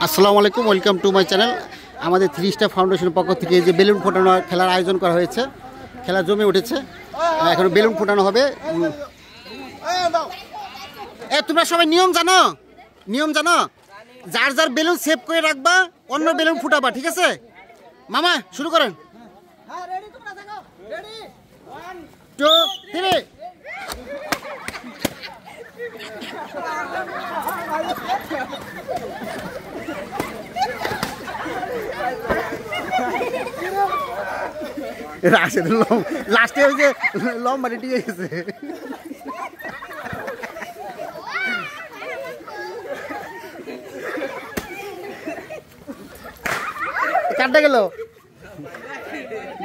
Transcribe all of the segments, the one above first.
আসসালামু আলাইকুম, welcome to my channel. আমাদের 3 স্টার ফাউন্ডেশনের পক্ষ থেকে যে বেলুন ফোটানো খেলার আয়োজন করা হয়েছে, খেলা জমে উঠেছে। এখন বেলুন ফোটানো হবে। তোমরা সবাই নিয়ম জানো? যার যার বেলুন সেভ করে রাখবা, অন্য বেলুন ফুটাবা, ঠিক আছে? মামা শুরু করেন। 1 2 3। লাস্টে ওই যে লম্বা ঠিক গেছে। কাটতে গেল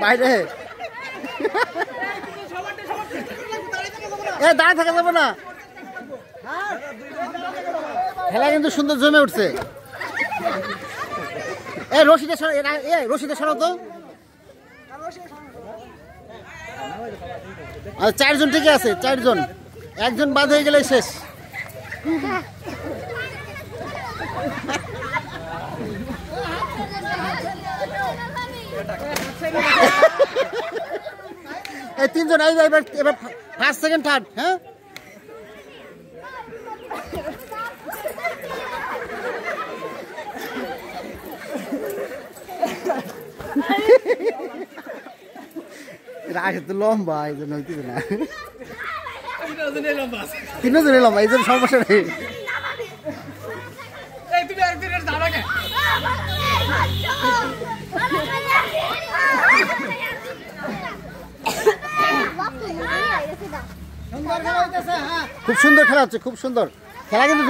বাইরে, দাঁড়িয়ে থাকা যাবে না। খেলা কিন্তু সুন্দর জমে উঠছে। রশিদে সরাও তো। 4 জন ঠিকই আছে, 4 জন। একজন বাদ হয়ে গেলে শেষ। এই 3 জন এবার ফার্স্ট সেকেন্ড থার্ড। হ্যাঁ, রাশেদ তো লম্বা, এই জন্য হইতেছে না। 3 জনে লম্বা, এই জন্য সমস্যা নেই। খুব সুন্দর খেলা হচ্ছে, খুব সুন্দর খেলা কিন্তু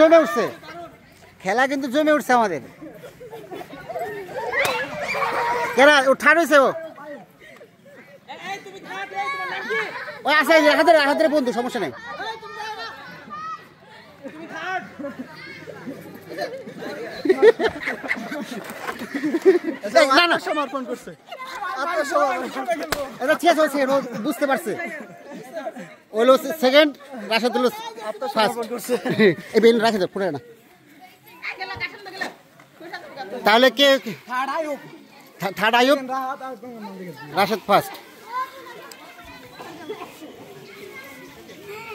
জমে উঠছে। আমাদের খেলা ও ঠাড় হয়েছে। ওই আছে হাতের বন্ধু, সমস্যা নেই। সমর্পণ করছে, বুঝতে পারছে। ওইলো সেকেন্ড, রাশেদ হলো ফার্স্ট। এই বেলুন রাখে দাও, ফুটে না। তাহলে কে থার্ড? আয়ুব, রাশেদ ফার্স্ট।